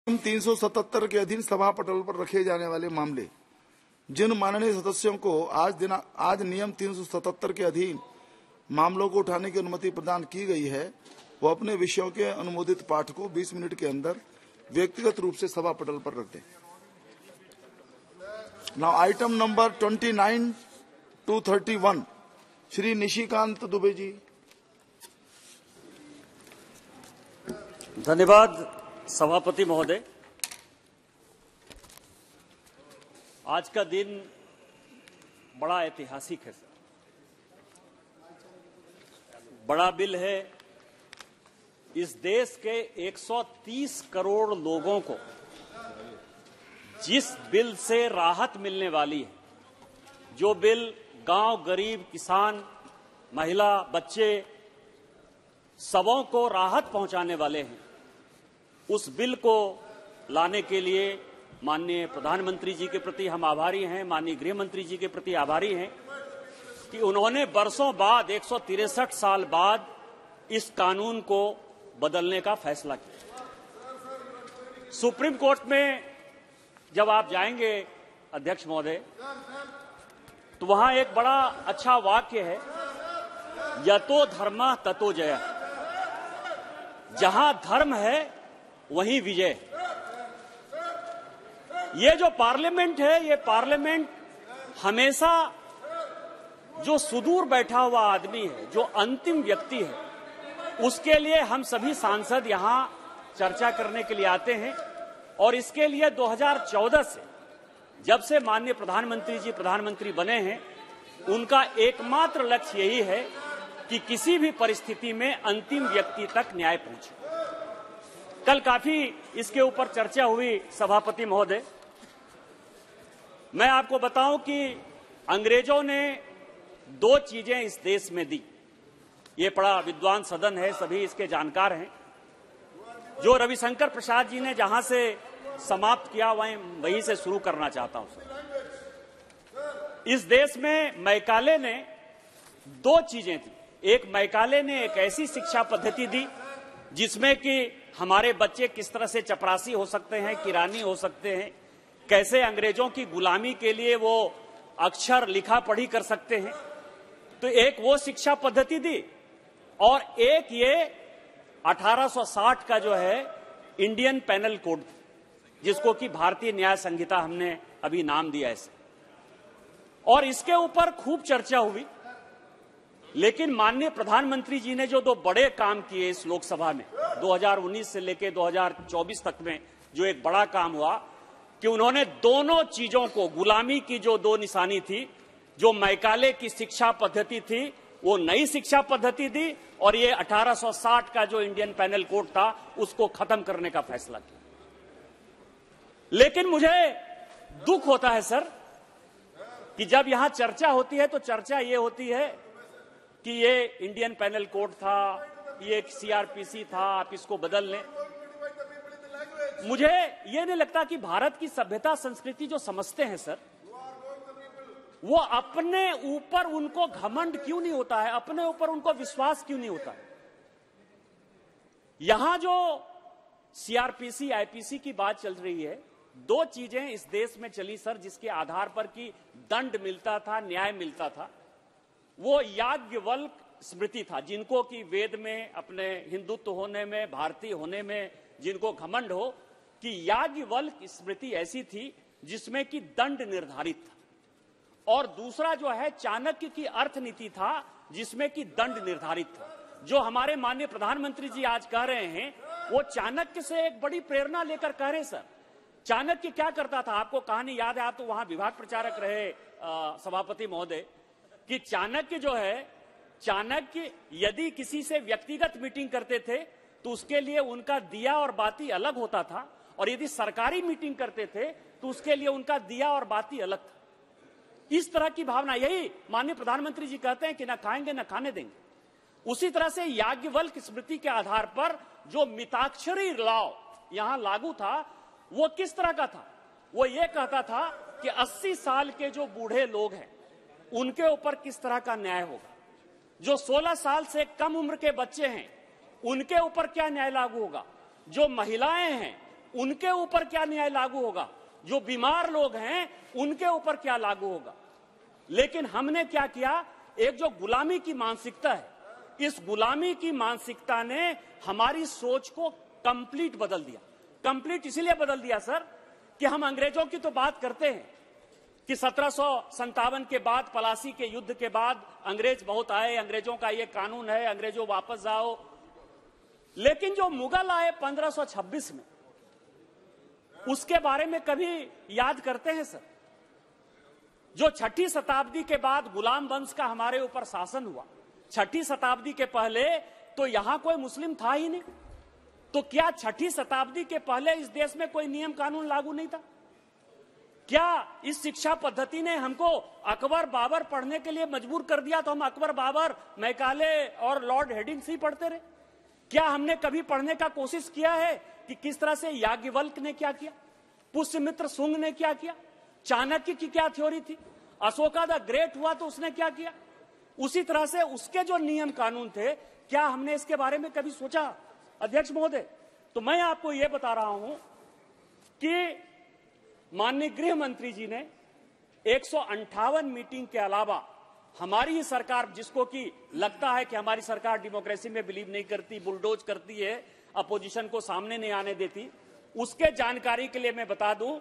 377 के अधीन सभा पटल पर रखे जाने वाले मामले, जिन माननीय सदस्यों को आज नियम 377 के अधीन मामलों को उठाने की अनुमति प्रदान की गई है, वो अपने विषयों के अनुमोदित पाठ को 20 मिनट के अंदर व्यक्तिगत रूप से सभा पटल पर रख दें। Now item number 29 to 31, Shri Nishikant Dubey ji. धन्यवाद सभापति महोदय। आज का दिन बड़ा ऐतिहासिक है सर। बड़ा बिल है। इस देश के 130 करोड़ लोगों को जिस बिल से राहत मिलने वाली है, जो बिल गांव, गरीब, किसान, महिला, बच्चे सबों को राहत पहुंचाने वाले हैं, उस बिल को लाने के लिए माननीय प्रधानमंत्री जी के प्रति हम आभारी हैं, माननीय गृह मंत्री जी के प्रति आभारी हैं कि उन्होंने बरसों बाद 163 साल बाद इस कानून को बदलने का फैसला किया। सुप्रीम कोर्ट में जब आप जाएंगे अध्यक्ष महोदय, तो वहां एक बड़ा अच्छा वाक्य है, यतो धर्मः ततो जयः। जहां धर्म है वहीं विजय। ये जो पार्लियामेंट है, ये पार्लियामेंट हमेशा जो सुदूर बैठा हुआ आदमी है, जो अंतिम व्यक्ति है, उसके लिए हम सभी सांसद यहां चर्चा करने के लिए आते हैं। और इसके लिए 2014 से जब से माननीय प्रधानमंत्री जी प्रधानमंत्री बने हैं, उनका एकमात्र लक्ष्य यही है कि किसी भी परिस्थिति में अंतिम व्यक्ति तक न्याय पहुंचे। कल काफी इसके ऊपर चर्चा हुई सभापति महोदय। मैं आपको बताऊं कि अंग्रेजों ने 2 चीजें इस देश में दी। ये बड़ा विद्वान सदन है, सभी इसके जानकार हैं। जो रविशंकर प्रसाद जी ने जहां से समाप्त किया, वहीं से शुरू करना चाहता हूं सर। इस देश में मैकाले ने 2 चीजें दी। एक, मैकाले ने एक ऐसी शिक्षा पद्धति दी जिसमें कि हमारे बच्चे किस तरह से चपरासी हो सकते हैं, किरानी हो सकते हैं, कैसे अंग्रेजों की गुलामी के लिए वो अक्षर लिखा पढ़ी कर सकते हैं। तो एक वो शिक्षा पद्धति दी, और एक ये 1860 का जो है इंडियन पेनल कोड, जिसको कि भारतीय न्याय संहिता हमने अभी नाम दिया है। और इसके ऊपर खूब चर्चा हुई। लेकिन माननीय प्रधानमंत्री जी ने जो 2 बड़े काम किए इस लोकसभा में 2019 से लेकर 2024 तक में, जो एक बड़ा काम हुआ कि उन्होंने दोनों चीजों को, गुलामी की जो 2 निशानी थी, जो मैकाले की शिक्षा पद्धति थी, वो नई शिक्षा पद्धति दी, और ये 1860 का जो इंडियन पेनल कोड था, उसको खत्म करने का फैसला किया। लेकिन मुझे दुख होता है सर कि जब यहां चर्चा होती है तो चर्चा ये होती है कि ये इंडियन पेनल कोड था, ये सीआरपीसी था, आप इसको बदल लें। मुझे ये नहीं लगता कि भारत की सभ्यता संस्कृति जो समझते हैं सर, वो अपने ऊपर उनको घमंड क्यों नहीं होता है, अपने ऊपर उनको विश्वास क्यों नहीं होता है। यहां जो सीआरपीसी आईपीसी की बात चल रही है, 2 चीजें इस देश में चली सर, जिसके आधार पर कि दंड मिलता था, न्याय मिलता था। वो याज्ञवल्क स्मृति था, जिनको कि वेद में, अपने हिंदुत्व होने में, भारतीय होने में जिनको घमंड हो, कि याज्ञवल्क स्मृति ऐसी थी जिसमें कि दंड निर्धारित था। और दूसरा जो है चाणक्य की अर्थनीति था, जिसमें कि दंड निर्धारित था। जो हमारे माननीय प्रधानमंत्री जी आज कह रहे हैं, वो चाणक्य से एक बड़ी प्रेरणा लेकर कह रहे सर। चाणक्य क्या करता था, आपको कहानी याद है, आप तो वहां विभाग प्रचारक रहे सभापति महोदय, कि चाणक्य जो है, चाणक्य यदि किसी से व्यक्तिगत मीटिंग करते थे तो उसके लिए उनका दिया और बाती अलग होता था, और यदि सरकारी मीटिंग करते थे तो उसके लिए उनका दिया और बाती अलग था। इस तरह की भावना, यही माननीय प्रधानमंत्री जी कहते हैं कि ना खाएंगे ना खाने देंगे। उसी तरह से याज्ञवल्क स्मृति के आधार पर जो मिताक्षरी लॉ यहां लागू था, वो किस तरह का था? वो ये कहता था कि 80 साल के जो बूढ़े लोग हैं, उनके ऊपर किस तरह का न्याय होगा। जो 16 साल से कम उम्र के बच्चे हैं, उनके ऊपर क्या न्याय लागू होगा। जो महिलाएं हैं, उनके ऊपर क्या न्याय लागू होगा, जो बीमार लोग हैं उनके ऊपर क्या लागू होगा। लेकिन हमने क्या किया, एक जो गुलामी की मानसिकता है, इस गुलामी की मानसिकता ने हमारी सोच को कंप्लीट बदल दिया। कंप्लीट इसलिए बदल दिया सर कि हम अंग्रेजों की तो बात करते हैं कि 1757 के बाद, पलासी के युद्ध के बाद अंग्रेज बहुत आए, अंग्रेजों का ये कानून है, अंग्रेजों वापस जाओ। लेकिन जो मुगल आए 1526 में, उसके बारे में कभी याद करते हैं सर? जो 6ठी शताब्दी के बाद गुलाम वंश का हमारे ऊपर शासन हुआ, 6ठी शताब्दी के पहले तो यहां कोई मुस्लिम था ही नहीं। तो क्या 6ठी शताब्दी के पहले इस देश में कोई नियम कानून लागू नहीं था? क्या इस शिक्षा पद्धति ने हमको अकबर बाबर पढ़ने के लिए मजबूर कर दिया तो हम अकबर बाबर, मैकाले और लॉर्ड हेडिंग्स ही पढ़ते रहे? क्या हमने कभी पढ़ने का कोशिश किया है कि किस तरह से याज्ञवल्क्य ने क्या किया, पुष्यमित्र शुंग ने क्या किया, चाणक्य की क्या थ्योरी थी, अशोका द ग्रेट हुआ तो उसने क्या किया? उसी तरह से उसके जो नियम कानून थे, क्या हमने इसके बारे में कभी सोचा? अध्यक्ष महोदय, तो मैं आपको यह बता रहा हूं कि माननीय गृह मंत्री जी ने 158 मीटिंग के अलावा हमारी ही सरकार, जिसको कि लगता है कि हमारी सरकार डेमोक्रेसी में बिलीव नहीं करती, बुलडोज करती है, अपोजिशन को सामने नहीं आने देती, उसके जानकारी के लिए मैं बता दूं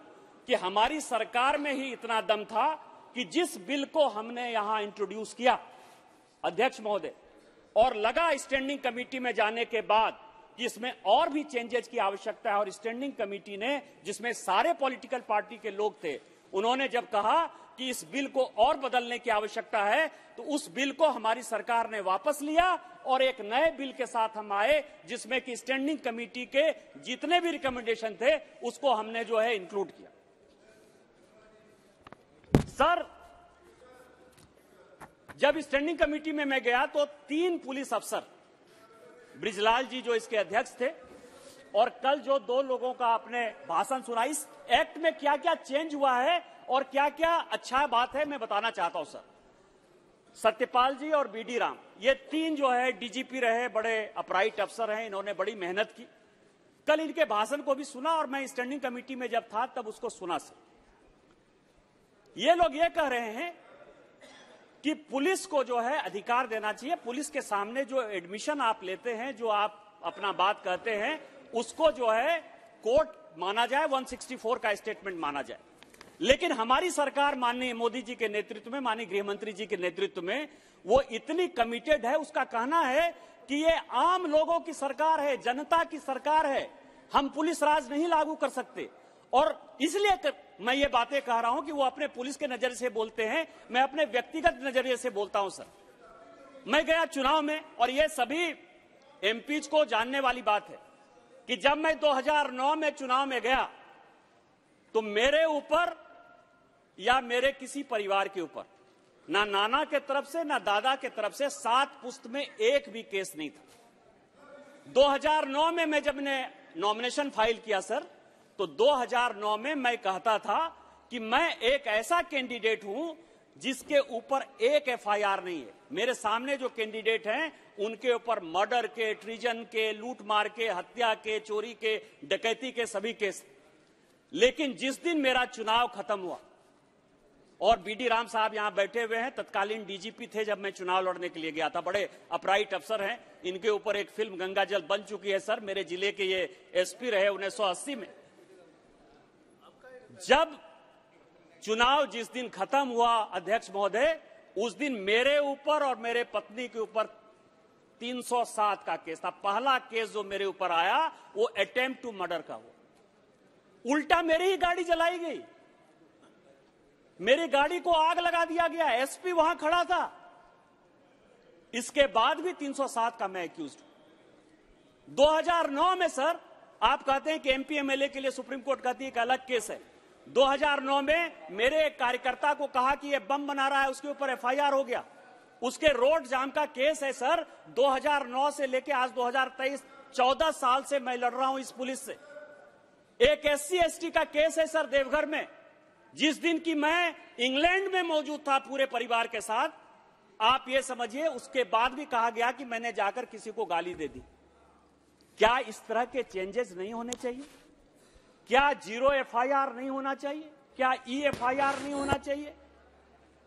कि हमारी सरकार में ही इतना दम था कि जिस बिल को हमने यहां इंट्रोड्यूस किया अध्यक्ष महोदय, और लगा स्टैंडिंग कमेटी में जाने के बाद कि इसमें और भी चेंजेस की आवश्यकता है, और स्टैंडिंग कमेटी ने, जिसमें सारे पॉलिटिकल पार्टी के लोग थे, उन्होंने जब कहा कि इस बिल को और बदलने की आवश्यकता है, तो उस बिल को हमारी सरकार ने वापस लिया और एक नए बिल के साथ हम आए, जिसमें कि स्टैंडिंग कमेटी के जितने भी रिकमेंडेशन थे उसको हमने जो है इंक्लूड किया। सर, जब स्टैंडिंग कमेटी में मैं गया तो 3 पुलिस अफसर, ब्रिजलाल जी जो इसके अध्यक्ष थे, और कल जो 2 लोगों का आपने भाषण सुना, इस एक्ट में क्या क्या चेंज हुआ है और क्या क्या अच्छा बात है मैं बताना चाहता हूं सर। सत्यपाल जी और बीडी राम, ये 3 जो है डीजीपी रहे, बड़े अपराइट अफसर हैं, इन्होंने बड़ी मेहनत की। कल इनके भाषण को भी सुना और मैं स्टैंडिंग कमेटी में जब था तब उसको सुना सर। ये लोग ये कह रहे हैं कि पुलिस को जो है अधिकार देना चाहिए, पुलिस के सामने जो एडमिशन आप लेते हैं, जो आप अपना बात कहते हैं, उसको जो है कोर्ट माना जाए, 164 का स्टेटमेंट माना जाए। लेकिन हमारी सरकार माननीय मोदी जी के नेतृत्व में, माननीय गृह मंत्री जी के नेतृत्व में, वो इतनी कमिटेड है, उसका कहना है कि ये आम लोगों की सरकार है, जनता की सरकार है, हम पुलिस राज नहीं लागू कर सकते। और इसलिए मैं ये बातें कह रहा हूं कि वो अपने पुलिस के नजरिए से बोलते हैं, मैं अपने व्यक्तिगत नजरिए से बोलता हूं सर। मैं गया चुनाव में, और ये सभी एमपीज को जानने वाली बात है कि जब मैं 2009 में चुनाव में गया तो मेरे ऊपर या मेरे किसी परिवार के ऊपर, ना नाना के तरफ से ना दादा के तरफ से, 7 पुश्त में एक भी केस नहीं था। 2009 में मैं जब ने नॉमिनेशन फाइल किया सर, तो 2009 में मैं कहता था कि मैं एक ऐसा कैंडिडेट हूं जिसके ऊपर एक एफआईआर नहीं है। मेरे सामने जो कैंडिडेट हैं उनके ऊपर मर्डर के, ट्रीजन के, लूटमार के, हत्या के, चोरी के, डकैती के सभी केस। लेकिन जिस दिन मेरा चुनाव खत्म हुआ, और बीडी राम साहब यहां बैठे हुए हैं, तत्कालीन डीजीपी थे जब मैं चुनाव लड़ने के लिए गया था, बड़े अपराइट अफसर हैं, इनके ऊपर एक फिल्म गंगा जल बन चुकी है सर, मेरे जिले के ये एसपी रहे 1980 में। जब चुनाव जिस दिन खत्म हुआ अध्यक्ष महोदय, उस दिन मेरे ऊपर और मेरे पत्नी के ऊपर 307 का केस था। पहला केस जो मेरे ऊपर आया वो अटेम्प्ट टू मर्डर का हुआ। उल्टा मेरी ही गाड़ी जलाई गई, मेरी गाड़ी को आग लगा दिया गया, एसपी वहां खड़ा था। इसके बाद भी 307 का मैं एक्यूज्ड हूं। 2009 में सर, आप कहते हैं कि एमपी एमएलए के लिए सुप्रीम कोर्ट कहती है कि अलग केस है। 2009 में मेरे एक कार्यकर्ता को कहा कि यह बम बना रहा है, उसके ऊपर एफआईआर हो गया। उसके रोड जाम का केस है सर। 2009 से लेकर आज 2023, 14 साल से मैं लड़ रहा हूं इस पुलिस से। एक एससी एसटी का केस है सर देवघर में, जिस दिन की मैं इंग्लैंड में मौजूद था पूरे परिवार के साथ। आप ये समझिए, उसके बाद भी कहा गया कि मैंने जाकर किसी को गाली दे दी। क्या इस तरह के चेंजेस नहीं होने चाहिए? क्या 0 FIR नहीं होना चाहिए? क्या EFIR नहीं होना चाहिए?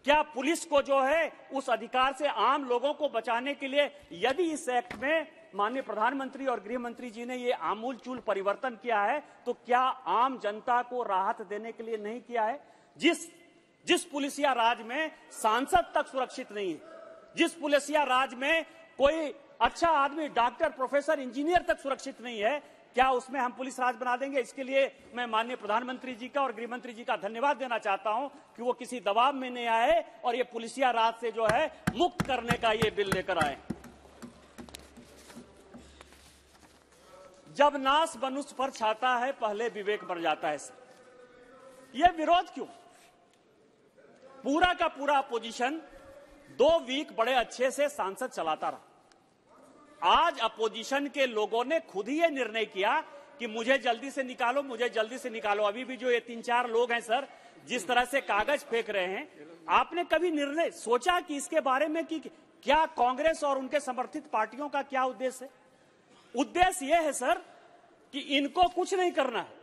क्या पुलिस को जो है उस अधिकार से आम लोगों को बचाने के लिए, यदि इस एक्ट में माननीय प्रधानमंत्री और गृह मंत्री जी ने ये आमूलचूल परिवर्तन किया है, तो क्या आम जनता को राहत देने के लिए नहीं किया है? जिस पुलिसिया राज में सांसद तक सुरक्षित नहीं है, जिस पुलिसिया राज में कोई अच्छा आदमी, डॉक्टर, प्रोफेसर, इंजीनियर तक सुरक्षित नहीं है, क्या उसमें हम पुलिस राज बना देंगे? इसके लिए मैं माननीय प्रधानमंत्री जी का और गृह मंत्री जी का धन्यवाद देना चाहता हूं कि वो किसी दबाव में नहीं आए और ये पुलिसिया राज से जो है मुक्त करने का ये बिल लेकर आए। जब नाश मनुष्य पर छाता है, पहले विवेक मर जाता है। ये विरोध क्यों? पूरा का पूरा अपोजिशन 2 वीक बड़े अच्छे से सांसद चलाता रहा। आज अपोजिशन के लोगों ने खुद ही ये निर्णय किया कि मुझे जल्दी से निकालो, मुझे जल्दी से निकालो। अभी भी जो ये 3-4 लोग हैं सर, जिस तरह से कागज फेंक रहे हैं, आपने कभी निर्णय सोचा कि इसके बारे में कि क्या कांग्रेस और उनके समर्थित पार्टियों का क्या उद्देश्य है? उद्देश्य यह है सर कि इनको कुछ नहीं करना है,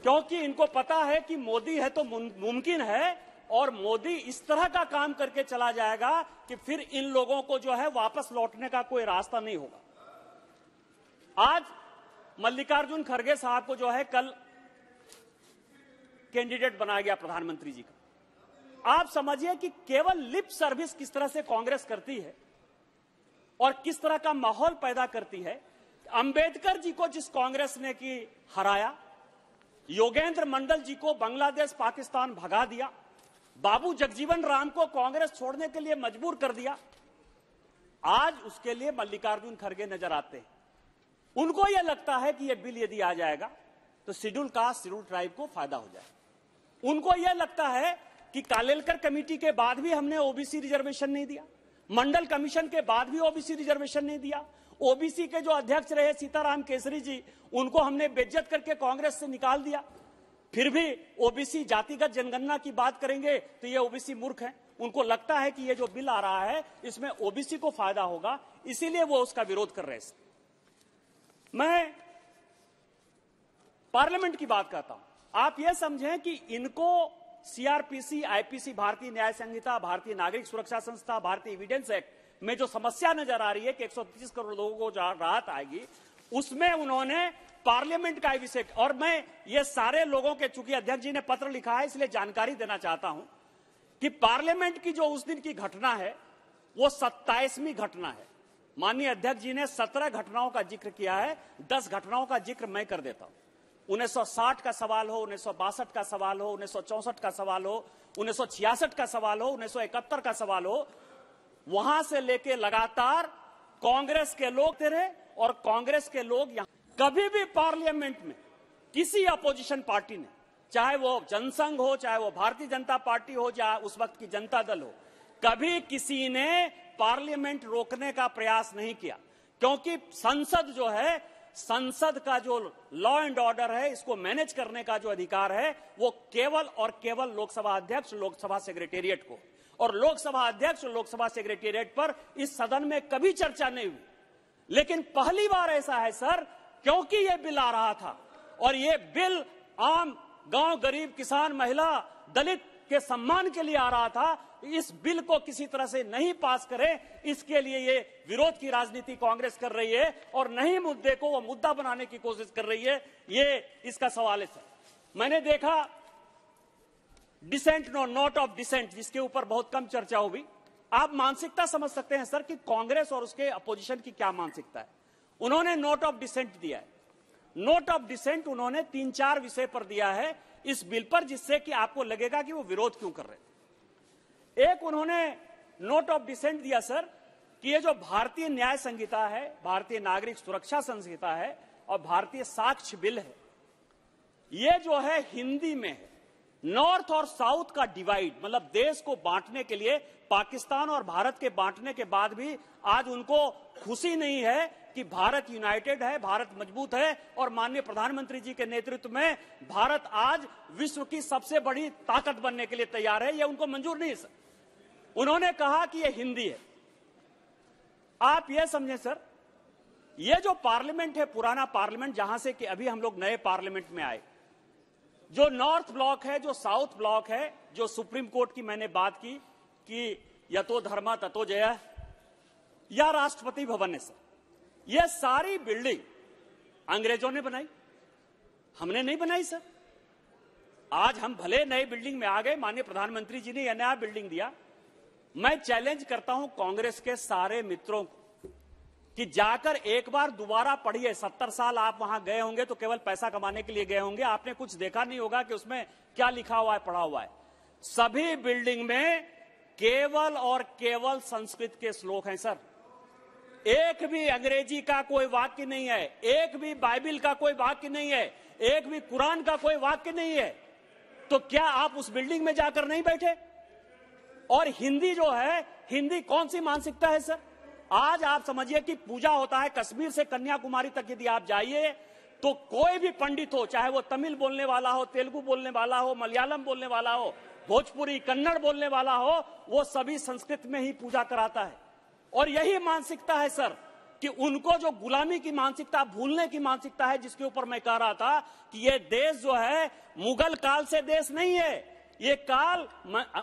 क्योंकि इनको पता है कि मोदी है तो मुमकिन है, और मोदी इस तरह का काम करके चला जाएगा कि फिर इन लोगों को जो है वापस लौटने का कोई रास्ता नहीं होगा। आज मल्लिकार्जुन खड़गे साहब को जो है कल कैंडिडेट बनाया गया प्रधानमंत्री जी का। आप समझिए कि केवल लिप सर्विस किस तरह से कांग्रेस करती है और किस तरह का माहौल पैदा करती है। अंबेडकर जी को जिस कांग्रेस ने की हराया, योगेंद्र मंडल जी को बांग्लादेश पाकिस्तान भगा दिया, बाबू जगजीवन राम को कांग्रेस छोड़ने के लिए मजबूर कर दिया, आज उसके लिए मल्लिकार्जुन खड़गे नजर आते हैं। उनको यह लगता है कि यह बिल यदि आ जाएगा तो शेड्यूल कास्ट, शेड्यूल ट्राइब को फायदा हो जाए। उनको यह लगता है कि कालेलकर कमेटी के बाद भी हमने ओबीसी रिजर्वेशन नहीं दिया, मंडल कमीशन के बाद भी ओबीसी रिजर्वेशन नहीं दिया, ओबीसी के जो अध्यक्ष रहे सीताराम केसरी जी, उनको हमने बेइज्जत करके कांग्रेस से निकाल दिया, फिर भी ओबीसी जातिगत जनगणना की बात करेंगे तो ये ओबीसी मूर्ख हैं। उनको लगता है कि ये जो बिल आ रहा है इसमें ओबीसी को फायदा होगा, इसीलिए वो उसका विरोध कर रहे हैं। मैं पार्लियामेंट की बात करता हूं। आप ये समझें कि इनको सीआरपीसी, आईपीसी, भारतीय न्याय संहिता, भारतीय नागरिक सुरक्षा संस्था, भारतीय एविडेंस एक्ट में जो समस्या नजर आ रही है कि 130 करोड़ लोगों को राहत आएगी, उसमें उन्होंने पार्लियामेंट का विषय, और मैं ये सारे लोगों के, चूंकि अध्यक्ष जी ने पत्र लिखा है इसलिए जानकारी देना चाहता हूं कि पार्लियामेंट की जो उस दिन की घटना है वो 27वीं घटना है। माननीय अध्यक्ष जी ने 17 घटनाओं का जिक्र किया है, 10 घटनाओं का जिक्र मैं कर देता हूं। 1960 का सवाल हो, 1962 का सवाल हो, 1964 का सवाल हो, 1966 का सवाल हो, 1971 का सवाल हो, वहां से लेके लगातार कांग्रेस के लोग रहे और कांग्रेस के लोग यहां कभी भी पार्लियामेंट में किसी अपोजिशन पार्टी ने, चाहे वो जनसंघ हो, चाहे वो भारतीय जनता पार्टी हो, चाहे उस वक्त की जनता दल हो, कभी किसी ने पार्लियामेंट रोकने का प्रयास नहीं किया, क्योंकि संसद जो है, संसद का जो लॉ एंड ऑर्डर है, इसको मैनेज करने का जो अधिकार है वो केवल और केवल लोकसभा अध्यक्ष, लोकसभा सेक्रेटेरिएट को, और लोकसभा अध्यक्ष और लोकसभा सेक्रेटेरिएट पर इस सदन में कभी चर्चा नहीं हुई। लेकिन पहली बार ऐसा है सर, क्योंकि यह बिल आ रहा था और यह बिल आम गांव, गरीब, किसान, महिला, दलित के सम्मान के लिए आ रहा था, इस बिल को किसी तरह से नहीं पास करें, इसके लिए ये विरोध की राजनीति कांग्रेस कर रही है और नहीं मुद्दे को वो मुद्दा बनाने की कोशिश कर रही है। ये इसका सवाल है सर। मैंने देखा डिसेंट, नोट ऑफ डिसेंट, जिसके ऊपर बहुत कम चर्चा हुई। आप मानसिकता समझ सकते हैं सर कि कांग्रेस और उसके अपोजिशन की क्या मानसिकता है। उन्होंने नोट ऑफ डिसेंट दिया है। नोट ऑफ डिसेंट उन्होंने 3-4 विषय पर दिया है इस बिल पर, जिससे कि आपको लगेगा कि वो विरोध क्यों कर रहे हैं। एक उन्होंने नोट ऑफ डिसेंट दिया सर कि ये जो भारतीय न्याय संहिता है, भारतीय नागरिक सुरक्षा संहिता है और भारतीय साक्ष्य बिल है, ये जो है हिंदी में है। नॉर्थ और साउथ का डिवाइड, मतलब देश को बांटने के लिए, पाकिस्तान और भारत के बांटने के बाद भी आज उनको खुशी नहीं है कि भारत यूनाइटेड है, भारत मजबूत है और माननीय प्रधानमंत्री जी के नेतृत्व में भारत आज विश्व की सबसे बड़ी ताकत बनने के लिए तैयार है। यह उनको मंजूर नहीं है सर। उन्होंने कहा कि यह हिंदी है। आप यह समझें सर, ये जो पार्लियामेंट है, पुराना पार्लियामेंट, जहां से कि अभी हम लोग नए पार्लियामेंट में आए, जो नॉर्थ ब्लॉक है, जो साउथ ब्लॉक है, जो सुप्रीम कोर्ट की मैंने बात की कि यतो धर्मा ततो जय, या राष्ट्रपति भवन है सर, ये सारी बिल्डिंग अंग्रेजों ने बनाई, हमने नहीं बनाई सर। आज हम भले नए बिल्डिंग में आ गए, माननीय प्रधानमंत्री जी ने यह नया बिल्डिंग दिया। मैं चैलेंज करता हूं कांग्रेस के सारे मित्रों को कि जाकर एक बार दोबारा पढ़िए। 70 साल आप वहां गए होंगे तो केवल पैसा कमाने के लिए गए होंगे, आपने कुछ देखा नहीं होगा कि उसमें क्या लिखा हुआ है, पढ़ा हुआ है। सभी बिल्डिंग में केवल और केवल संस्कृत के श्लोक हैं सर, एक भी अंग्रेजी का कोई वाक्य नहीं है, एक भी बाइबिल का कोई वाक्य नहीं है, एक भी कुरान का कोई वाक्य नहीं है। तो क्या आप उस बिल्डिंग में जाकर नहीं बैठे? और हिंदी जो है, हिंदी कौन सी मानसिकता है सर? आज आप समझिए कि पूजा होता है कश्मीर से कन्याकुमारी तक, यदि आप जाइए तो कोई भी पंडित हो, चाहे वो तमिल बोलने वाला हो, तेलुगु बोलने वाला हो, मलयालम बोलने वाला हो, भोजपुरी कन्नड़ बोलने वाला हो, वो सभी संस्कृत में ही पूजा कराता है। और यही मानसिकता है सर कि उनको जो गुलामी की मानसिकता, भूलने की मानसिकता है, जिसके ऊपर मैं कह रहा था कि ये देश जो है मुगल काल से देश नहीं है, ये काल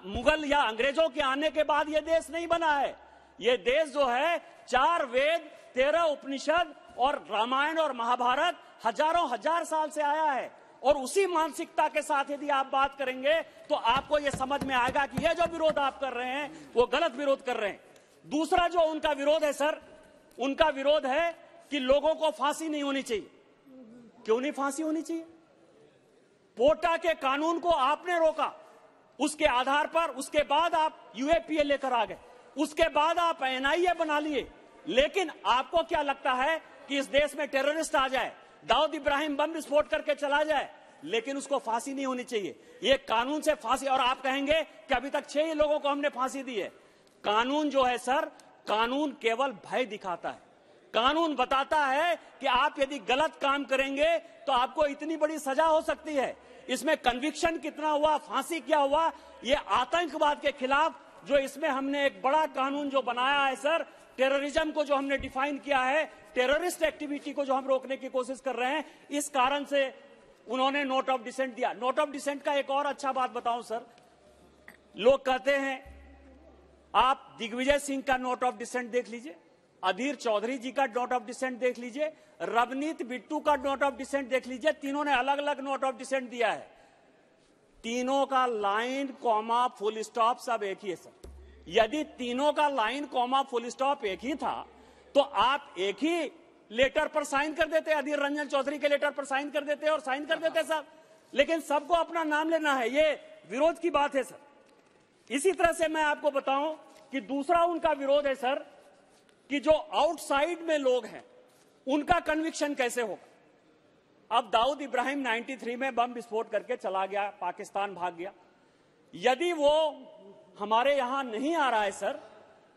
मुगल या अंग्रेजों के आने के बाद ये देश नहीं बना है। ये देश जो है 4 वेद, 13 उपनिषद और रामायण और महाभारत हजारों हजार साल से आया है। और उसी मानसिकता के साथ यदि आप बात करेंगे तो आपको यह समझ में आएगा कि यह जो विरोध आप कर रहे हैं वो गलत विरोध कर रहे हैं। दूसरा जो उनका विरोध है सर, उनका विरोध है कि लोगों को फांसी नहीं होनी चाहिए। क्यों नहीं फांसी होनी चाहिए? पोटा के कानून को आपने रोका, उसके आधार पर उसके बाद आप यूएपीए लेकर आ गए, उसके बाद आप एनआईए बना लिए। लेकिन आपको क्या लगता है कि इस देश में टेररिस्ट आ जाए, दाऊद इब्राहिम बम विस्फोट करके चला जाए, लेकिन उसको फांसी नहीं होनी चाहिए? ये कानून से फांसी। और आप कहेंगे कि अभी तक 6 लोगों को हमने फांसी दी है। कानून जो है सर, कानून केवल भय दिखाता है। कानून बताता है कि आप यदि गलत काम करेंगे तो आपको इतनी बड़ी सजा हो सकती है। इसमें कन्विक्शन कितना हुआ, फांसी क्या हुआ, ये आतंकवाद के खिलाफ जो इसमें हमने एक बड़ा कानून जो बनाया है सर, टेररिज्म को जो हमने डिफाइन किया है, टेररिस्ट एक्टिविटी को जो हम रोकने की कोशिश कर रहे हैं, इस कारण से उन्होंने नोट ऑफ डिसेंट दिया। नोट ऑफ डिसेंट का एक और अच्छा बात बताऊं सर, लोग कहते हैं आप दिग्विजय सिंह का नोट ऑफ डिसेंट देख लीजिए, अधीर चौधरी जी का नोट ऑफ डिसेंट देख लीजिए, रवनीत बिट्टू का नोट ऑफ डिसेंट देख लीजिए, तीनों ने अलग अलग नोट ऑफ डिसेंट दिया है। तीनों का लाइन, कॉमा, फुल स्टॉप सब एक ही है सर। यदि तीनों का लाइन, कॉमा, फुल स्टॉप एक ही था तो आप एक ही लेटर पर साइन कर देते, अधीर रंजन चौधरी के लेटर पर साइन कर देते और साइन कर देते सब। लेकिन सबको अपना नाम लेना है, ये विरोध की बात है सर। इसी तरह से मैं आपको बताऊं कि दूसरा उनका विरोध है सर कि जो आउटसाइड में लोग हैं उनका कन्विक्शन कैसे होगा। अब दाऊद इब्राहिम 93 में बम विस्फोट करके चला गया, पाकिस्तान भाग गया। यदि वो हमारे यहां नहीं आ रहा है सर,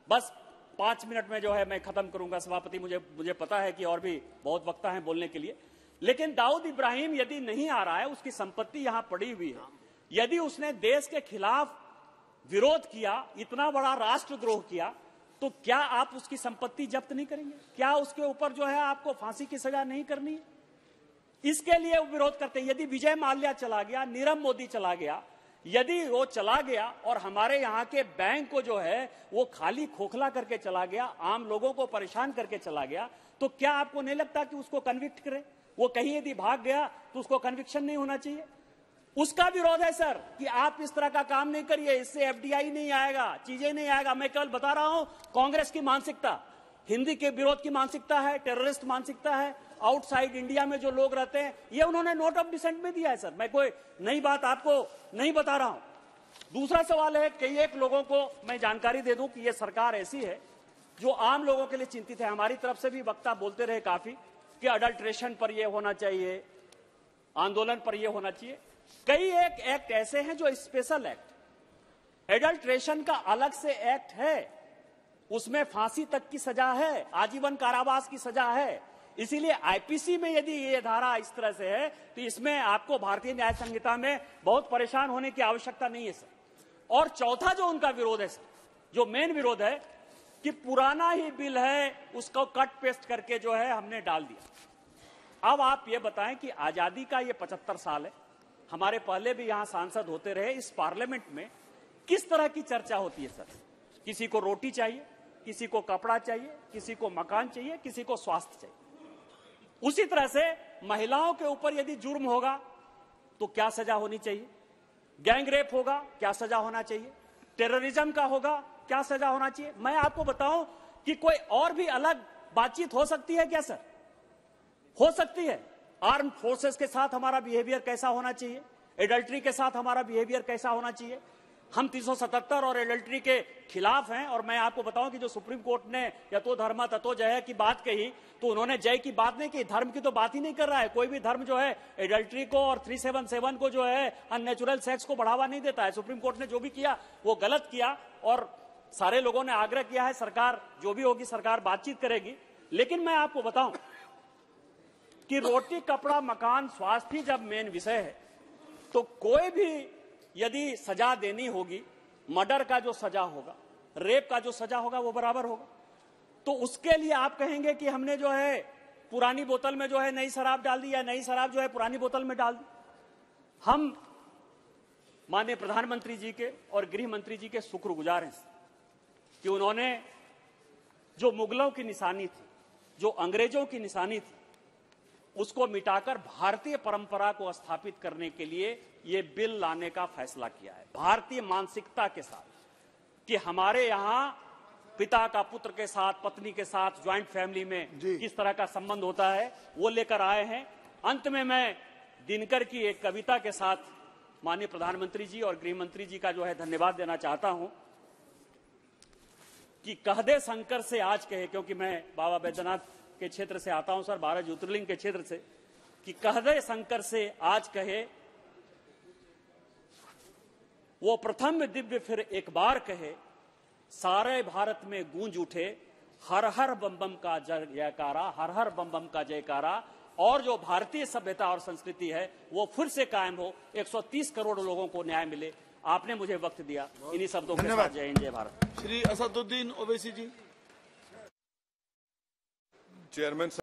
बस 5 मिनट में जो है मैं खत्म करूंगा सभापति, मुझे पता है कि और भी बहुत वक्त है बोलने के लिए। लेकिन दाऊद इब्राहिम यदि नहीं आ रहा है, उसकी संपत्ति यहां पड़ी हुई है, यदि उसने देश के खिलाफ विरोध किया, इतना बड़ा राष्ट्रद्रोह किया, तो क्या आप उसकी संपत्ति जब्त नहीं करेंगे? क्या उसके ऊपर जो है आपको फांसी की सजा नहीं करनी है? इसके लिए वो विरोध करते हैं। यदि विजय माल्या चला गया, नीरव मोदी चला गया, यदि वो चला गया और हमारे यहाँ के बैंक को जो है वो खाली खोखला करके चला गया, आम लोगों को परेशान करके चला गया, तो क्या आपको नहीं लगता कि उसको कन्विक्ट करें? वो कहीं यदि भाग गया तो उसको कन्विक्शन नहीं होना चाहिए? उसका विरोध है सर कि आप इस तरह का काम नहीं करिए, इससे एफडीआई नहीं आएगा, चीजें नहीं आएगा। मैं केवल बता रहा हूं कांग्रेस की मानसिकता, हिंदी के विरोध की मानसिकता है, टेररिस्ट मानसिकता है, आउटसाइड इंडिया में जो लोग रहते हैं, ये उन्होंने नोट ऑफ डिसेंट में दिया है सर। मैं कोई नई बात आपको नहीं बता रहा हूं। दूसरा सवाल है, कई एक लोगों को मैं जानकारी दे दूं कि ये सरकार ऐसी है जो आम लोगों के लिए चिंतित है। हमारी तरफ से भी वक्ता बोलते रहे काफी कि अडल्ट्रेशन पर यह होना चाहिए, आंदोलन पर यह होना चाहिए। कई एक एक्ट ऐसे हैं जो स्पेशल एक्ट, एडल्ट्रेशन का अलग से एक्ट है, उसमें फांसी तक की सजा है, आजीवन कारावास की सजा है। इसीलिए आईपीसी में यदि ये धारा इस तरह से है तो इसमें आपको भारतीय न्याय संहिता में बहुत परेशान होने की आवश्यकता नहीं है सर। और चौथा जो उनका विरोध है सर, जो मेन विरोध है, कि पुराना ही बिल है उसको कट पेस्ट करके जो है हमने डाल दिया। अब आप ये बताएं कि आजादी का ये 75 साल है, हमारे पहले भी यहां सांसद होते रहे, इस पार्लियामेंट में किस तरह की चर्चा होती है सर? किसी को रोटी चाहिए, किसी को कपड़ा चाहिए, किसी को मकान चाहिए, किसी को स्वास्थ्य चाहिए। उसी तरह से महिलाओं के ऊपर यदि जुर्म होगा तो क्या सजा होनी चाहिए, गैंग रेप होगा क्या सजा होना चाहिए, टेररिज्म का होगा क्या सजा होना चाहिए। मैं आपको बताऊं कि कोई और भी अलग बातचीत हो सकती है क्या सर? हो सकती है। आर्म फोर्सेस के साथ हमारा बिहेवियर कैसा होना चाहिए, एडल्ट्री के साथ हमारा बिहेवियर कैसा होना चाहिए। हम 377 और एडल्ट्री के खिलाफ हैं। और मैं आपको बताऊं कि जो सुप्रीम कोर्ट ने यतो धर्म ततो जय की बात कही, तो उन्होंने जय की बात नहीं की, धर्म की तो बात ही नहीं कर रहा है। कोई भी धर्म जो है एडल्ट्री को और 377 को जो है अननेचुरल सेक्स को बढ़ावा नहीं देता है। सुप्रीम कोर्ट ने जो भी किया वो गलत किया और सारे लोगों ने आग्रह किया है सरकार जो भी होगी सरकार बातचीत करेगी। लेकिन मैं आपको बताऊं कि रोटी कपड़ा मकान स्वास्थ्य ही जब मेन विषय है तो कोई भी यदि सजा देनी होगी, मर्डर का जो सजा होगा, रेप का जो सजा होगा वो बराबर होगा। तो उसके लिए आप कहेंगे कि हमने जो है पुरानी बोतल में जो है नई शराब डाल दी या नई शराब जो है पुरानी बोतल में डाल दी। हम माननीय प्रधानमंत्री जी के और गृह मंत्री जी के शुक्रगुजार हैं कि उन्होंने जो मुगलों की निशानी थी, जो अंग्रेजों की निशानी थी, उसको मिटाकर भारतीय परंपरा को स्थापित करने के लिए ये बिल लाने का फैसला किया है, भारतीय मानसिकता के साथ कि हमारे यहां पिता का पुत्र के साथ, पत्नी के साथ, ज्वाइंट फैमिली में किस तरह का संबंध होता है वो लेकर आए हैं। अंत में मैं दिनकर की एक कविता के साथ माननीय प्रधानमंत्री जी और गृह मंत्री जी का जो है धन्यवाद देना चाहता हूं कि कह दे शंकर से आज कहे, क्योंकि मैं बाबा बैद्यनाथ के क्षेत्र से आता हूं सर, 12 ज्योतिर्लिंग के क्षेत्र से, कि कह दे शंकर से आज कहे, वो प्रथम दिव्य फिर एक बार कहे, सारे भारत में गूंज उठे हर हर बम बम का जयकारा, हर हर बम बम का जयकारा, और जो भारतीय सभ्यता और संस्कृति है वो फिर से कायम हो, 130 करोड़ लोगों को न्याय मिले। आपने मुझे वक्त दिया, इन्हीं शब्दों के साथ जय हिंद जय भारत। श्री असदुद्दीन ओवैसी जी। चेयरमैन